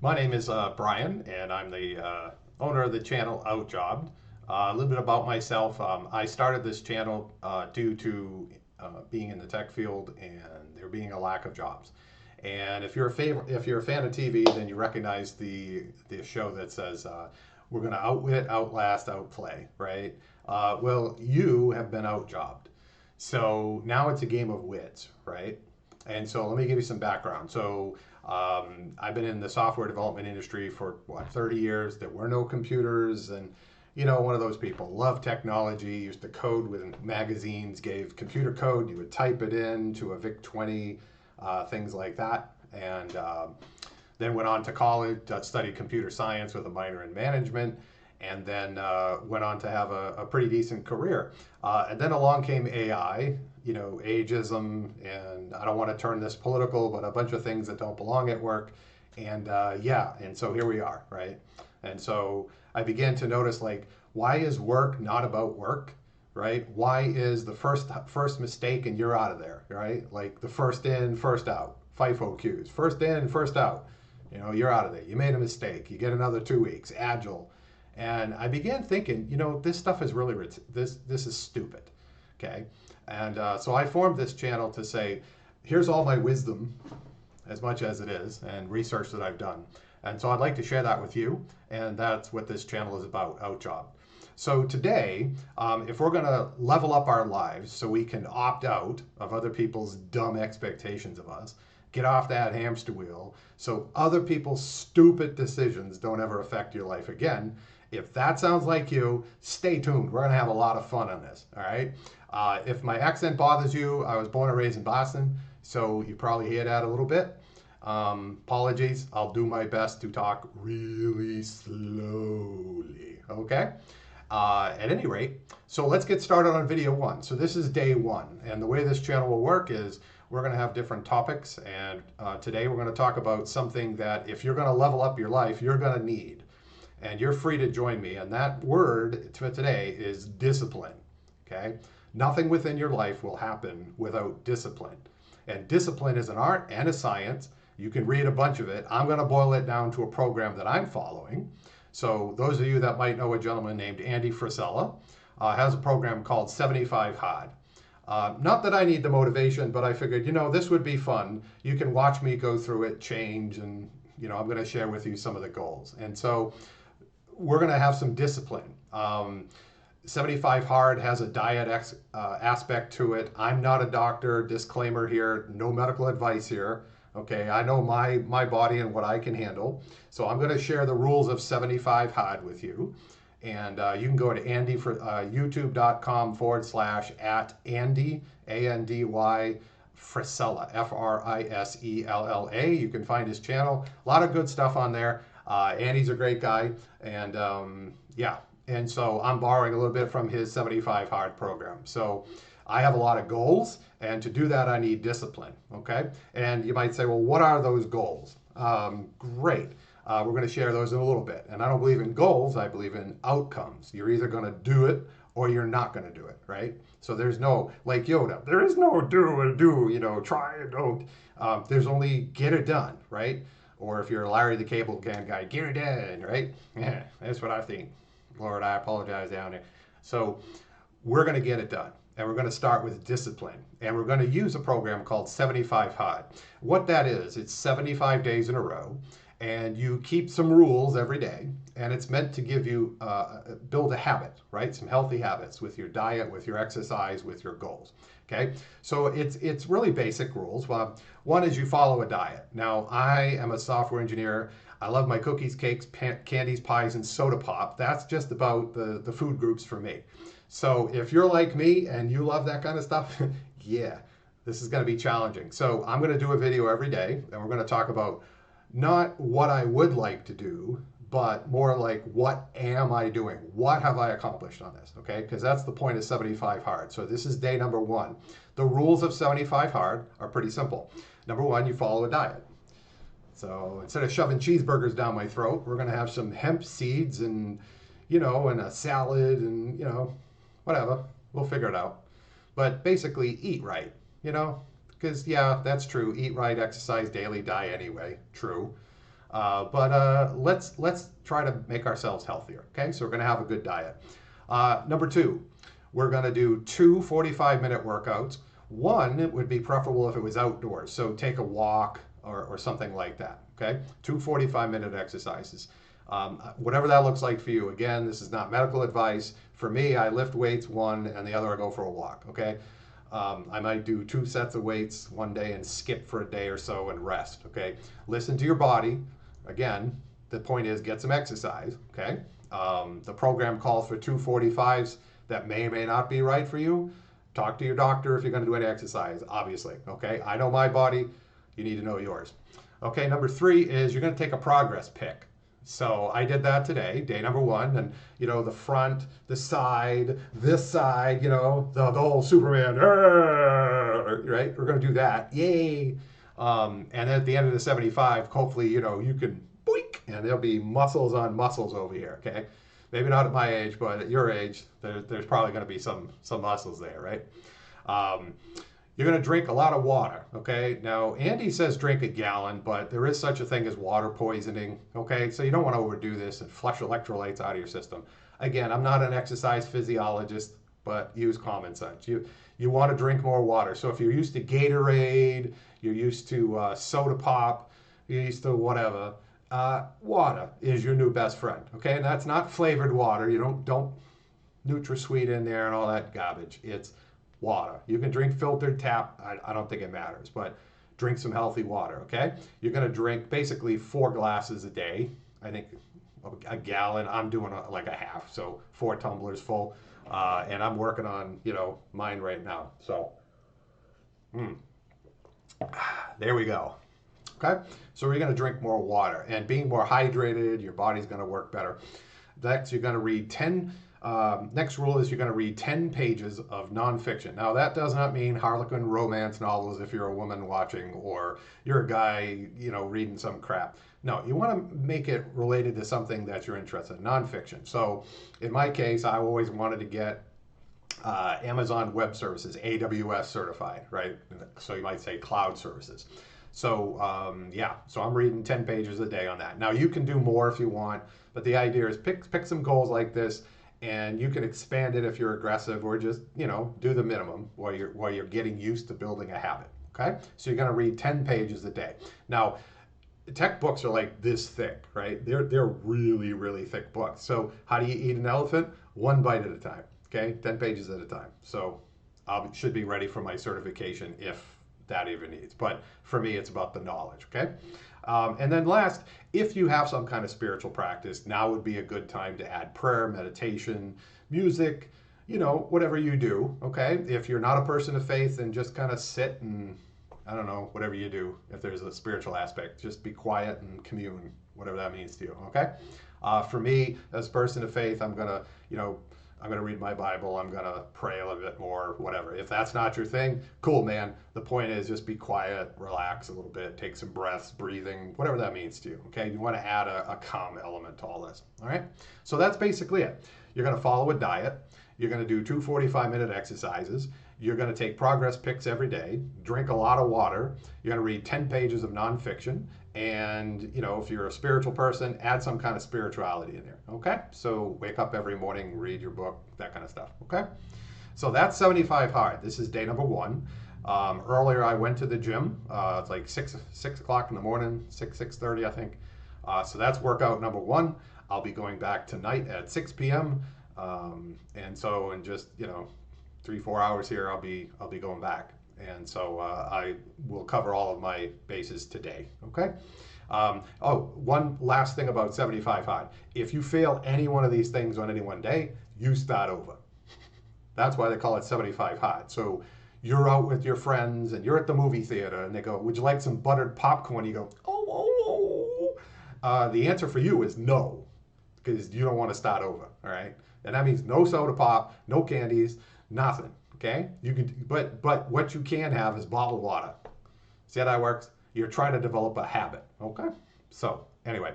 My name is Brian, and I'm the owner of the channel OutJobbed. A little bit about myself. I started this channel due to being in the tech field and there being a lack of jobs. And if you're a fan of TV, then you recognize the show that says we're going to outwit, outlast, outplay, right? Well, you have been outjobbed. So now it's a game of wits, right? And so let me give you some background. I've been in the software development industry for 30 years. There were no computers, and one of those people. Love technology. Used to code with magazines. Gave computer code. You would type it in to a VIC 20, things like that. And then went on to college. Studied computer science with a minor in management. And then went on to have a pretty decent career. And then along came AI, ageism, and I don't want to turn this political, but a bunch of things that don't belong at work. And and so here we are, right? And so I began to notice, like, why is work not about work, right? Why is the first mistake and you're out of there, right? Like the first in, first out, FIFO cues, first in, first out. You're out of there. You made a mistake. You get another 2 weeks, agile. And I began thinking, this stuff is really, this is stupid, okay? And so I formed this channel to say, here's all my wisdom, as much as it is, and research that I've done. And so I'd like to share that with you, and that's what this channel is about, OutJob. So today, if we're gonna level up our lives so we can opt out of other people's dumb expectations of us, get off that hamster wheel so other people's stupid decisions don't ever affect your life again. If that sounds like you, stay tuned. We're going to have a lot of fun on this, all right? If my accent bothers you, I was born and raised in Boston, so you probably hear that a little bit. Apologies. I'll do my best to talk really slowly, okay? At any rate, so let's get started on video one. So this is day one, and the way this channel will work is we're going to have different topics, and today we're going to talk about something that if you're going to level up your life, you're going to need. And you're free to join me. And that word for today is discipline, okay? Nothing within your life will happen without discipline. And discipline is an art and a science. You can read a bunch of it. I'm going to boil it down to a program that I'm following. So those of you that might know a gentleman named Andy Frisella has a program called 75 Hard. Not that I need the motivation, but I figured, this would be fun. You can watch me go through it, change, and, I'm going to share with you some of the goals. And so we're going to have some discipline. 75 Hard has a diet aspect to it. I'm not a doctor, disclaimer here, no medical advice here. Okay, I know my body and what I can handle. So I'm going to share the rules of 75 Hard with you. And you can go to youtube.com/@Andy, A-N-D-Y, Frisella, F-R-I-S-E-L-L-A. You can find his channel. A lot of good stuff on there. Andy's a great guy, and and so I'm borrowing a little bit from his 75 Hard program. So I have a lot of goals, and to do that I need discipline, okay? And you might say, well, what are those goals? Great. We're going to share those in a little bit. And I don't believe in goals, I believe in outcomes. You're either going to do it or you're not going to do it, right? So there's no, like Yoda, there is no do and do, try and don't. There's only get it done, right? Or if you're Larry the Cable Can guy, get it done, right? Yeah, that's what I think. Lord, I apologize down there. So we're going to get it done. And we're going to start with discipline. And we're going to use a program called 75 Hard. What that is, it's 75 days in a row. And you keep some rules every day. And it's meant to give you, build a habit, right? Some healthy habits with your diet, with your exercise, with your goals. Okay, so it's really basic rules. Well, one is you follow a diet. Now, I am a software engineer. I love my cookies, cakes, candies, pies, and soda pop. That's just about the food groups for me. So if you're like me and you love that kind of stuff, yeah, this is going to be challenging. So I'm going to do a video every day, and we're going to talk about not what I would like to do, but more like, what am I doing? What have I accomplished on this? Okay, because that's the point of 75 Hard. So this is day number one. The rules of 75 Hard are pretty simple. Number one, you follow a diet. So instead of shoving cheeseburgers down my throat, we're going to have some hemp seeds and, and a salad and, whatever. We'll figure it out. But basically, eat right, because, yeah, that's true. Eat right, exercise daily, die anyway. True. But let's try to make ourselves healthier. Okay, so we're going to have a good diet. Number two, we're going to do two 45-minute workouts. One would be preferable if it was outdoors, so take a walk or something like that. Okay, two 45-minute exercises. Whatever that looks like for you. Again, this is not medical advice. For me, I lift weights one, and the other I go for a walk. Okay, I might do two sets of weights one day and skip for a day or so and rest. Okay, listen to your body. Again, the point is get some exercise. Okay, the program calls for 245s. That may or may not be right for you. Talk to your doctor if you're going to do any exercise, obviously. Okay, I know my body. You need to know yours. Okay, number three is you're going to take a progress pic. So I did that today, day number one, and the front, the side, this side, the whole Superman, right? We're gonna do that, yay! And then at the end of the 75, hopefully, you can boink, and there'll be muscles on muscles over here, okay? Maybe not at my age, but at your age, there's probably gonna be some muscles there, right? You're going to drink a lot of water, okay? Now, Andy says drink a gallon, but there is such a thing as water poisoning, okay? So you don't want to overdo this and flush electrolytes out of your system. Again, I'm not an exercise physiologist, but use common sense. You want to drink more water. So if you're used to Gatorade, you're used to soda pop, you're used to whatever, water is your new best friend, okay? And that's not flavored water. You don't NutraSweet in there and all that garbage. It's water. You can drink filtered tap. I don't think it matters, but drink some healthy water, okay? You're going to drink basically 4 glasses a day. I think a gallon. I'm doing like a half, so 4 tumblers full. And I'm working on, mine right now. So, there we go. Okay? So we're going to drink more water. And being more hydrated, your body's going to work better. Next, you're going to read 10... next rule is you're going to read 10 pages of nonfiction. Now, that does not mean Harlequin romance novels if you're a woman watching, or you're a guy, reading some crap. No, you want to make it related to something that you're interested in, nonfiction. So, in my case, I always wanted to get Amazon Web Services, AWS certified, right? So you might say cloud services. So, so I'm reading 10 pages a day on that. Now, you can do more if you want, but the idea is pick some goals like this, and you can expand it if you're aggressive, or just do the minimum while you're getting used to building a habit. Okay, so you're going to read 10 pages a day. Now, tech books are like this thick, right? They're really, really thick books. So how do you eat an elephant? One bite at a time. Okay, 10 pages at a time. So I should be ready for my certification if that even needs. But for me, it's about the knowledge. Okay. And then last, if you have some kind of spiritual practice, now would be a good time to add prayer, meditation, music, whatever you do, okay? If you're not a person of faith, then just kind of sit and, I don't know, whatever you do, if there's a spiritual aspect, just be quiet and commune, whatever that means to you, okay? For me, as a person of faith, I'm going to, I'm going to read my Bible, I'm going to pray a little bit more, whatever. If that's not your thing, cool, man. The point is just be quiet, relax a little bit, take some breaths, breathing, whatever that means to you, okay? You want to add a calm element to all this, all right? So that's basically it. You're going to follow a diet. You're going to do 2 45-minute exercises. You're going to take progress pics every day, drink a lot of water. You're going to read 10 pages of nonfiction. And, if you're a spiritual person, add some kind of spirituality in there, okay? So wake up every morning, read your book, that kind of stuff, okay? So that's 75 hard. This is day number 1. Earlier, I went to the gym. It's like 6 o'clock in the morning, 6:30, I think. So that's workout number 1. I'll be going back tonight at 6 p.m. And so in just, 3-4 hours here, I'll be going back. And so I will cover all of my bases today, okay? One last thing about 75 hard. If you fail any one of these things on any one day, you start over. That's why they call it 75 hard. So you're out with your friends and you're at the movie theater and they go, would you like some buttered popcorn? You go, the answer for you is no, because you don't want to start over, all right? And that means no soda pop, no candies, nothing. Okay, you can, but what you can have is bottled water. See how that works? You're trying to develop a habit. Okay, so anyway,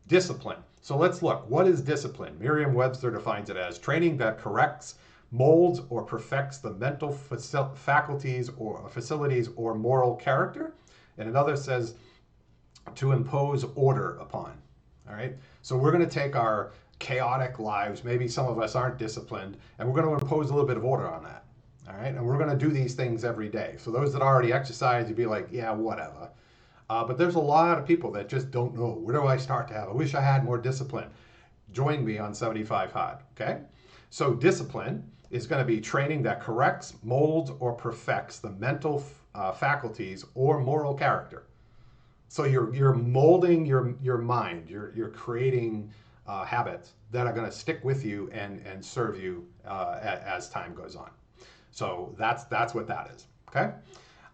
discipline. So let's look. What is discipline? Merriam-Webster defines it as training that corrects, molds, or perfects the mental faculties or facilities or moral character. And another says to impose order upon. All right. So we're going to take our chaotic lives, maybe some of us aren't disciplined, and we're going to impose a little bit of order on that. All right. And we're going to do these things every day. So those that already exercise, you'd be like, yeah, whatever. But there's a lot of people that just don't know, where do I start to have? I wish I had more discipline. Join me on 75 Hard. Okay. So discipline is going to be training that corrects, molds, or perfects the mental faculties or moral character. So you're molding your mind. You're creating habits that are going to stick with you and serve you as time goes on. So that's what that is. Okay.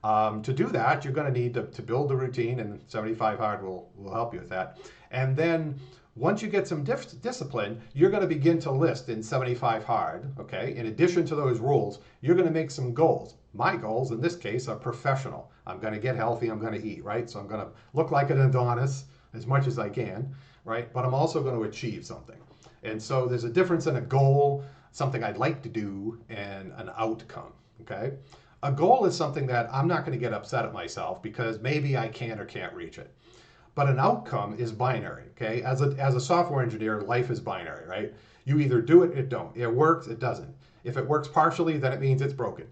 To do that, you're going to need to build the routine, and 75 Hard will help you with that. And then once you get some discipline, you're going to begin to list in 75 Hard, okay? In addition to those rules, you're going to make some goals. My goals, in this case, are professional. I'm going to get healthy, I'm going to eat, right? So I'm going to look like an Adonis as much as I can, right? But I'm also going to achieve something. And so there's a difference in a goal, something I'd like to do, and an outcome, okay? A goal is something that I'm not going to get upset at myself because maybe I can or can't reach it. But an outcome is binary, okay? As a software engineer, life is binary, right? You either do it, it don't. It works, it doesn't. If it works partially, then it means it's broken,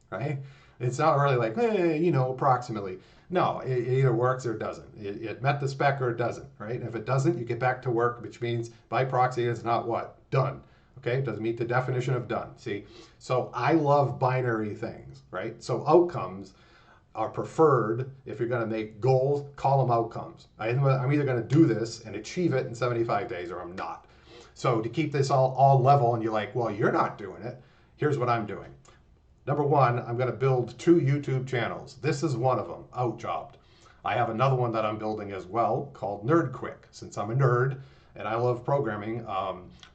right? It's not really like, approximately. No, it either works or it doesn't. It met the spec or it doesn't, right? And if it doesn't, you get back to work, which means by proxy, it's not what? Done. Okay, it doesn't meet the definition of done. See, so I love binary things, right? So outcomes are preferred. If you're going to make goals, call them outcomes. I'm either going to do this and achieve it in 75 days or I'm not. So to keep this all level and you're like, well, you're not doing it, here's what I'm doing. Number one, I'm going to build 2 YouTube channels. This is one of them, OutJobbed. I have another one that I'm building as well called Nerd Quick. Since I'm a nerd and I love programming,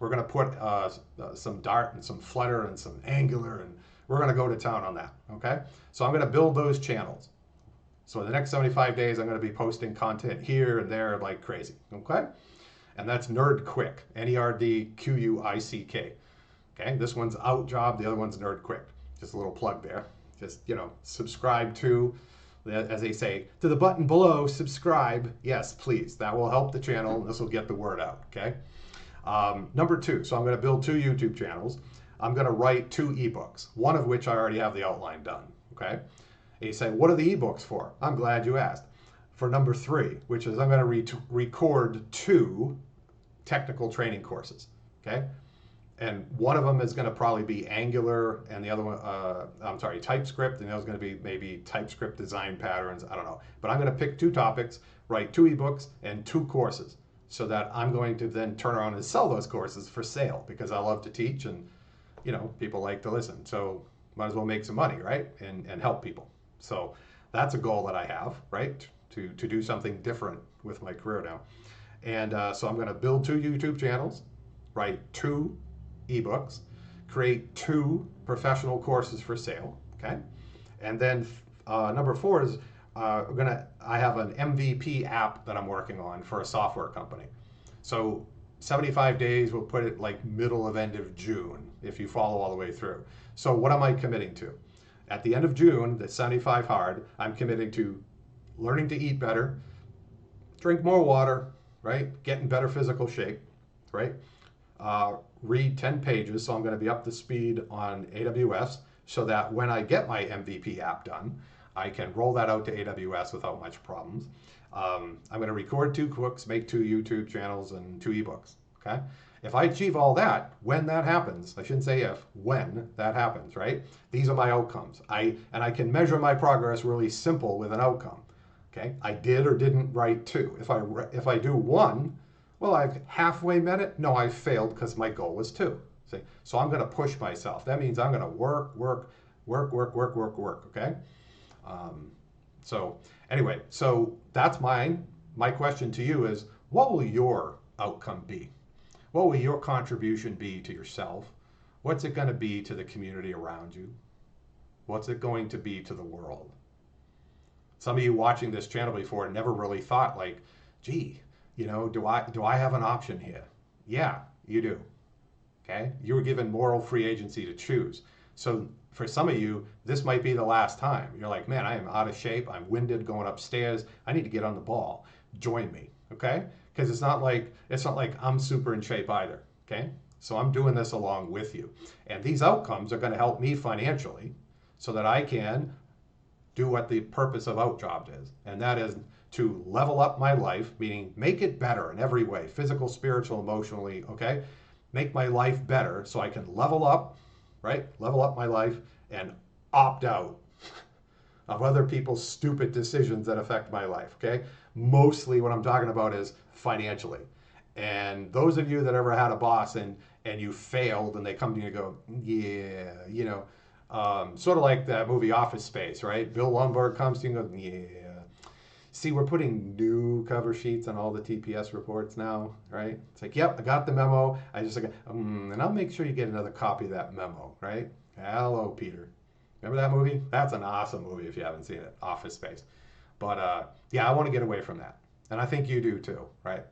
we're going to put some Dart and some Flutter and some Angular, and we're going to go to town on that, okay? So I'm going to build those channels. So in the next 75 days, I'm going to be posting content here and there like crazy, okay? And that's Nerd Quick, Nerdquick. Okay, this one's OutJobbed, the other one's Nerd Quick. Just a little plug there. Just, subscribe to, as they say, to the button below, subscribe. Yes, please. That will help the channel, and this will get the word out, okay? Number 2, so I'm going to build 2 YouTube channels. I'm going to write 2 ebooks, one of which I already have the outline done, okay? And you say, what are the ebooks for? I'm glad you asked. For number 3, which is I'm going to record 2 technical training courses, okay? And one of them is going to probably be Angular, and the other one, TypeScript, and the other is going to be maybe TypeScript design patterns. I don't know. But I'm going to pick 2 topics, write 2 ebooks, and 2 courses, so that I'm going to then turn around and sell those courses for sale because I love to teach and, people like to listen. So might as well make some money, right? And help people. So that's a goal that I have, right? To do something different with my career now. And so I'm going to build 2 YouTube channels, write 2 ebooks, create 2 professional courses for sale, okay? And then number 4 is I have an MVP app that I'm working on for a software company. So 75 days, we'll put it like middle of end of June if you follow all the way through. So what am I committing to? At the end of June, the 75 Hard, I'm committing to learning to eat better, drink more water, right? Get in better physical shape, right? Read 10 pages, so I'm going to be up to speed on AWS so that when I get my MVP app done, I can roll that out to AWS without much problems. I'm going to record 2 books, make 2 YouTube channels, and 2 ebooks, okay? If I achieve all that, when that happens, I shouldn't say if, when that happens, right? These are my outcomes. And I can measure my progress really simple with an outcome, okay? I did or didn't write 2. If I do 1, well, I've halfway met it. No, I failed because my goal was 2. See? So I'm going to push myself. That means I'm going to work, okay? So anyway, so that's mine. My question to you is, what will your outcome be? What will your contribution be to yourself? What's it going to be to the community around you? What's it going to be to the world? Some of you watching this channel before never really thought like, gee, do I have an option here? Yeah, you do. Okay? You were given moral free agency to choose. So For some of you, this might be the last time. You're like, man, I am out of shape. I'm winded going upstairs. I need to get on the ball. Join me, okay? Because it's not like I'm super in shape either, okay? So I'm doing this along with you. And these outcomes are going to help me financially so that I can do what the purpose of OutJobbed is. And that is to level up my life, meaning make it better in every way, physical, spiritual, emotionally, okay? Make my life better so I can level up, right? Level up my life and opt out of other people's stupid decisions that affect my life, okay? Mostly what I'm talking about is financially. And those of you that ever had a boss and you failed and they come to you and go, yeah, you know, sort of like that movie Office Space, right? Bill Lumbergh comes to you and goes, yeah. See, we're putting new cover sheets on all the TPS reports now, right? It's like, yep, I got the memo. I just like, and I'll make sure you get another copy of that memo, right? Hello, Peter. Remember that movie? That's an awesome movie if you haven't seen it, Office Space. But yeah, I want to get away from that. And I think you do too, right?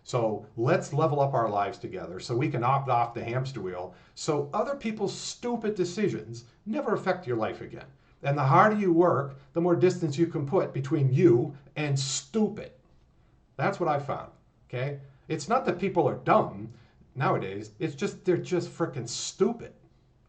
So let's level up our lives together so we can opt off the hamster wheel so other people's stupid decisions never affect your life again. And the harder you work, the more distance you can put between you and stupid. That's what I found, okay? It's not that people are dumb nowadays. It's just they're just freaking stupid,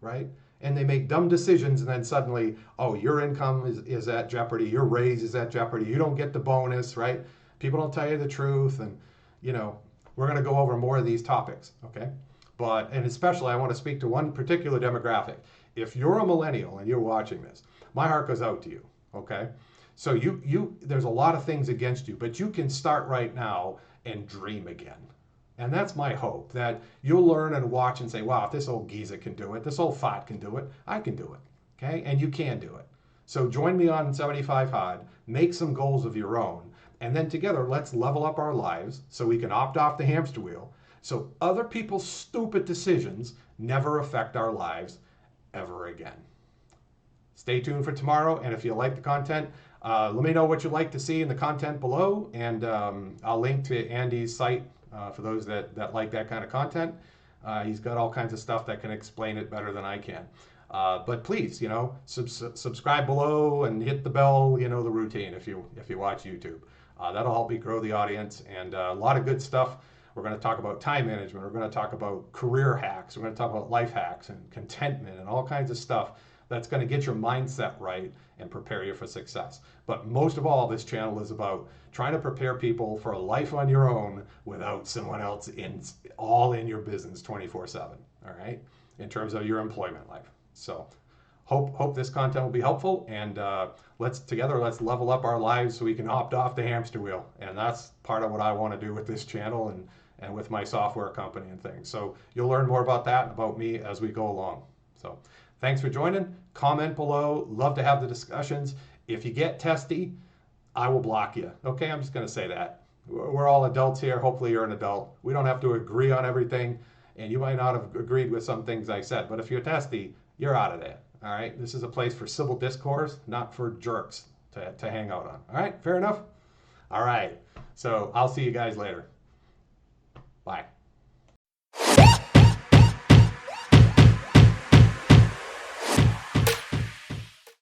right? And they make dumb decisions and then suddenly, oh, your income is at jeopardy. Your raise is at jeopardy. You don't get the bonus, right? People don't tell you the truth. And, you know, we're going to go over more of these topics, okay? And especially I want to speak to one particular demographic. If you're a millennial and you're watching this, my heart goes out to you, okay? So there's a lot of things against you, but you can start right now and dream again. And that's my hope, that you'll learn and watch and say, wow, if this old geezer can do it, this old fat can do it, I can do it, okay? And you can do it. So join me on 75 Hard, make some goals of your own, and then together let's level up our lives so we can opt off the hamster wheel so other people's stupid decisions never affect our lives ever again. Stay tuned for tomorrow, and if you like the content, let me know what you'd like to see in the content below, and I'll link to Andy's site for those that like that kind of content. He's got all kinds of stuff that can explain it better than I can. But please, you know, subscribe below and hit the bell, you know, the routine if you watch YouTube. That'll help me grow the audience, and a lot of good stuff. We're going to talk about time management. We're going to talk about career hacks. We're going to talk about life hacks and contentment and all kinds of stuff that's going to get your mindset right and prepare you for success. But most of all, this channel is about trying to prepare people for a life on your own without someone else all in your business 24/7, all right, in terms of your employment life. So hope this content will be helpful, and let's level up our lives so we can opt off the hamster wheel. And that's part of what I want to do with this channel and with my software company and things. So you'll learn more about that and about me as we go along. So thanks for joining. Comment below. Love to have the discussions. If you get testy, I will block you. Okay, I'm just going to say that. We're all adults here. Hopefully you're an adult. We don't have to agree on everything, and you might not have agreed with some things I said, but if you're testy, you're out of there. All right, this is a place for civil discourse, not for jerks to hang out on. All right, fair enough? All right, so I'll see you guys later. Bye.